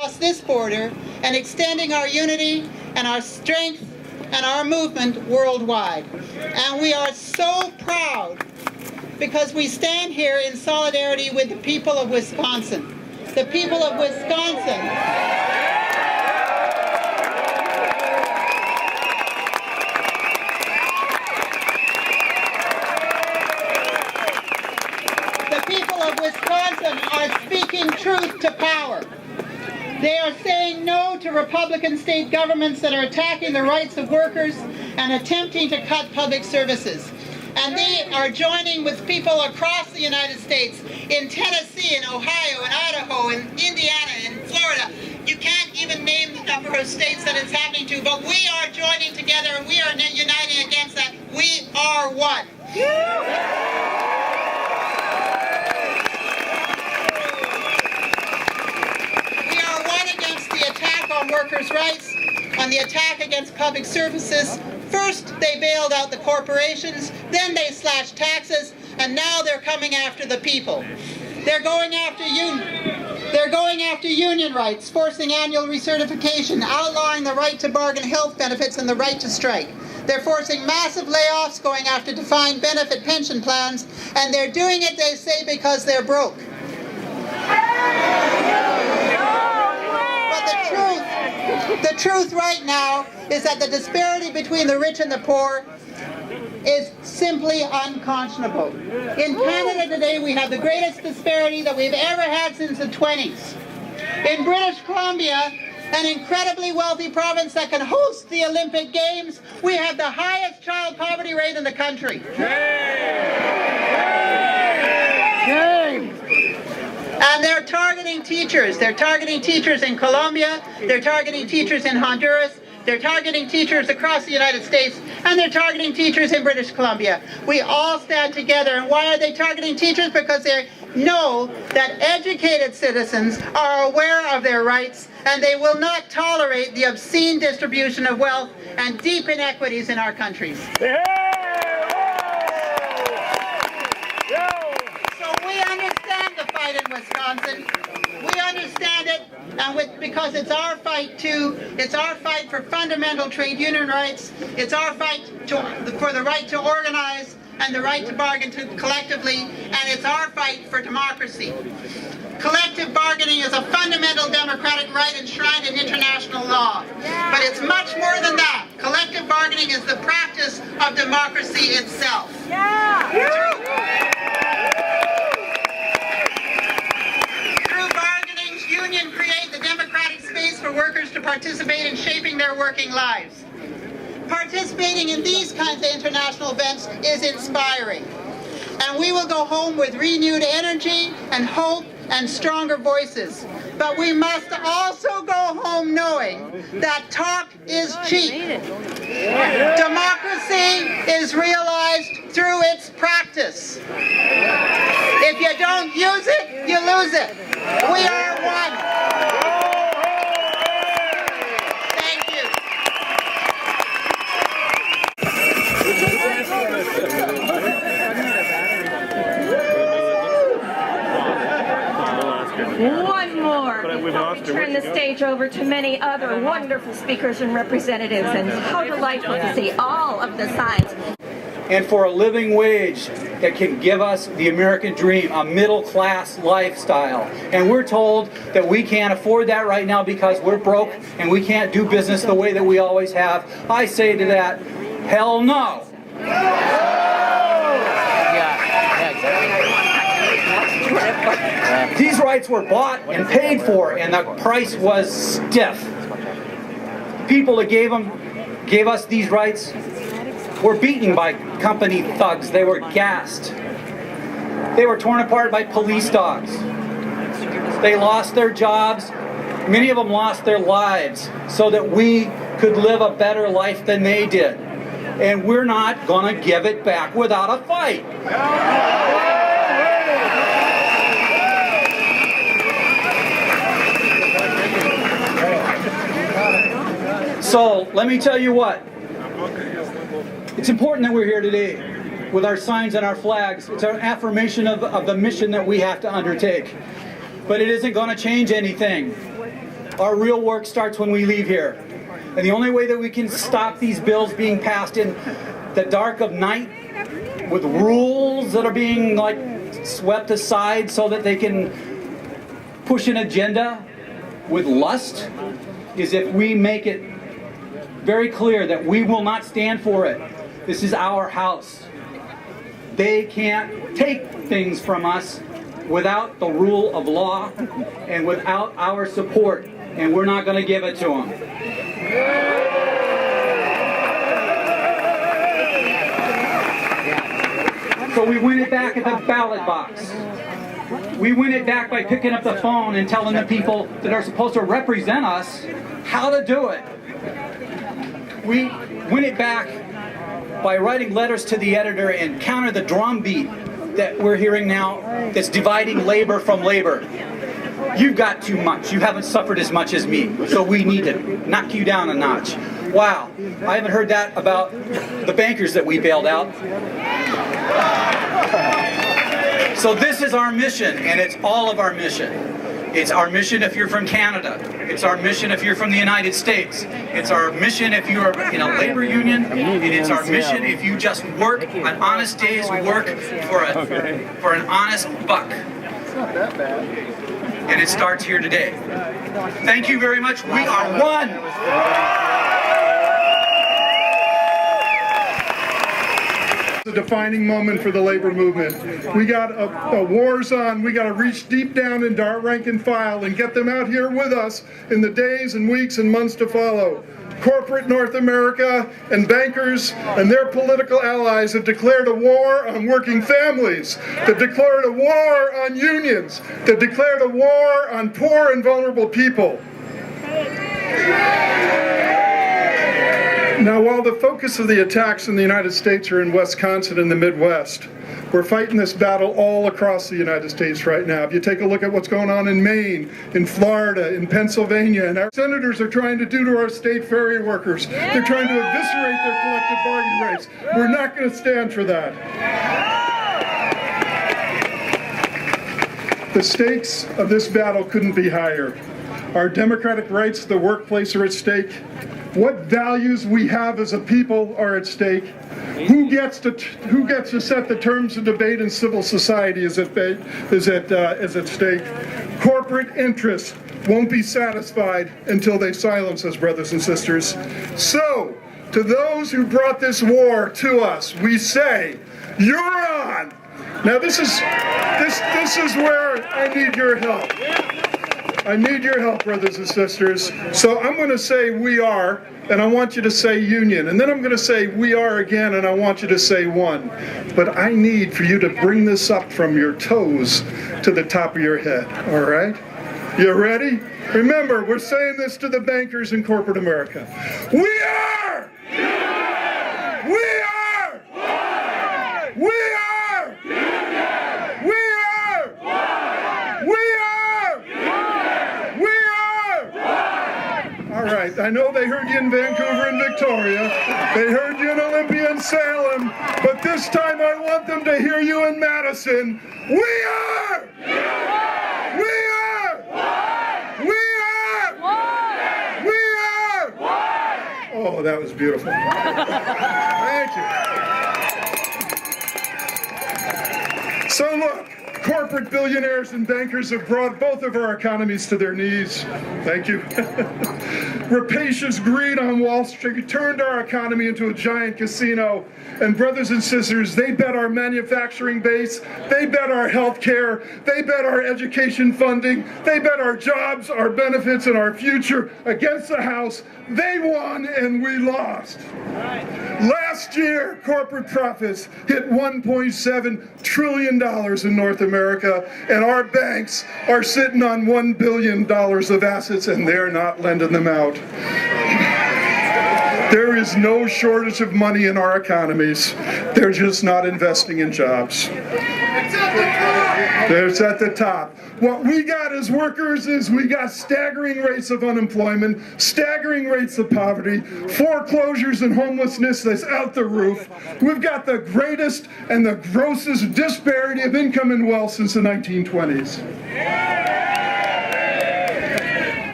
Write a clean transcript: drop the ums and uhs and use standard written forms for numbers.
across this border and extending our unity and our strength and our movement worldwide. And we are so proud because we stand here in solidarity with the people of Wisconsin. The people of Wisconsin are speaking truth to power. They are saying no to Republican state governments that are attacking the rights of workers and attempting to cut public services. And they are joining with people across the United States, in Tennessee, in Ohio, in Idaho, in Indiana, in Florida. You can't even name the number of states that it's happening to, but we are joining together and we are uniting against that. We are one. On workers' rights, on the attack against public services. First, they bailed out the corporations, then they slashed taxes, and now they're coming after the people. They're going after union rights, forcing annual recertification, outlawing the right to bargain health benefits and the right to strike. They're forcing massive layoffs, going after defined benefit pension plans, and they're doing it, they say, because they're broke. The truth right now is that the disparity between the rich and the poor is simply unconscionable. In Canada today, we have the greatest disparity that we've ever had since the 20s. In British Columbia, an incredibly wealthy province that can host the Olympic Games, we have the highest child poverty rate in the country. And they're targeting teachers. They're targeting teachers in Colombia. They're targeting teachers in Honduras. They're targeting teachers across the United States. And they're targeting teachers in British Columbia. We all stand together. And why are they targeting teachers? Because they know that educated citizens are aware of their rights and they will not tolerate the obscene distribution of wealth and deep inequities in our countries. In Wisconsin, we understand it, and because it's our fight too. It's our fight for fundamental trade union rights. It's our fight for the right to organize and the right to bargain collectively, and it's our fight for democracy. Collective bargaining is a fundamental democratic right enshrined in international law, but it's much more than that. Collective bargaining is the practice of democracy itself. Union create the democratic space for workers to participate in shaping their working lives. Participating in these kinds of international events is inspiring. And we will go home with renewed energy and hope and stronger voices. But we must also go home knowing that talk is cheap. Democracy is realized through its practice. If you don't use it, you lose it. We are one. Thank you. One more before we turn the stage over to many other wonderful speakers and representatives, and how delightful to see all of the signs. And for a living wage that can give us the American dream, a middle-class lifestyle. And we're told that we can't afford that right now because we're broke and we can't do business the way that we always have. I say to that, hell no! These rights were bought and paid for, and the price was stiff. People that gave us these rights were beaten by company thugs. They were gassed. They were torn apart by police dogs. They lost their jobs. Many of them lost their lives so that we could live a better life than they did. And we're not going to give it back without a fight. So let me tell you what. It's important that we're here today with our signs and our flags. It's an affirmation of the mission that we have to undertake. But it isn't going to change anything. Our real work starts when we leave here. And the only way that we can stop these bills being passed in the dark of night with rules that are being like swept aside so that they can push an agenda with lust is if we make it very clear that we will not stand for it. This is our house. They can't take things from us without the rule of law and without our support, and we're not going to give it to them. So we win it back at the ballot box. We win it back by picking up the phone and telling the people that are supposed to represent us how to do it. We win it back by writing letters to the editor and counter the drumbeat that we're hearing now that's dividing labor from labor. You've got too much. You haven't suffered as much as me, so we need to knock you down a notch. Wow, I haven't heard that about the bankers that we bailed out. So this is our mission, and it's all of our mission. It's our mission if you're from Canada. It's our mission if you're from the United States. It's our mission if you're in a labor union. And it's our mission if you just work an honest day's work for an honest buck. It's not that bad. And it starts here today. Thank you very much. We are one. A defining moment for the labor movement. We got a war's on. We got to reach deep down into our rank and file and get them out here with us in the days and weeks and months to follow. Corporate North America and bankers and their political allies have declared a war on working families, that declared a war on unions, that declared a war on poor and vulnerable people. Now, while the focus of the attacks in the United States are in Wisconsin and the Midwest, we're fighting this battle all across the United States right now. If you take a look at what's going on in Maine, in Florida, in Pennsylvania, and our senators are trying to do to our state ferry workers. They're trying to eviscerate their collective bargaining rights. We're not going to stand for that. The stakes of this battle couldn't be higher. Our democratic rights to the workplace are at stake. What values we have as a people are at stake. Who gets to set the terms of debate in civil society is at stake. Corporate interests won't be satisfied until they silence us, brothers and sisters. So, to those who brought this war to us, we say, you're on. Now this is where I need your help. I need your help, brothers and sisters. So I'm going to say we are, and I want you to say union. And then I'm going to say we are again, and I want you to say one. But I need for you to bring this up from your toes to the top of your head, all right? You ready? Remember, we're saying this to the bankers in corporate America. We are! Union! We are! One! We are! Union! We are! One! We are! Union! We are! One! All right, I know they heard you in Vancouver and Victoria. They heard you in Olympia and Salem. But this time I want them to hear you in Madison. We are! Union! We are! One! We are! One! We are! One! Oh, that was beautiful. Thank you. So look, corporate billionaires and bankers have brought both of our economies to their knees. Thank you. Rapacious greed on Wall Street turned our economy into a giant casino. And brothers and sisters, they bet our manufacturing base, they bet our health care, they bet our education funding, they bet our jobs, our benefits, and our future against the House. They won and we lost. Last year, corporate profits hit $1.7 trillion in North America, and our banks are sitting on $1 billion of assets, and they're not lending them out. There is no shortage of money in our economies. They're just not investing in jobs. It's at the top. What we got as workers is we got staggering rates of unemployment, staggering rates of poverty, foreclosures and homelessness that's out the roof. We've got the greatest and the grossest disparity of income and wealth since the 1920s.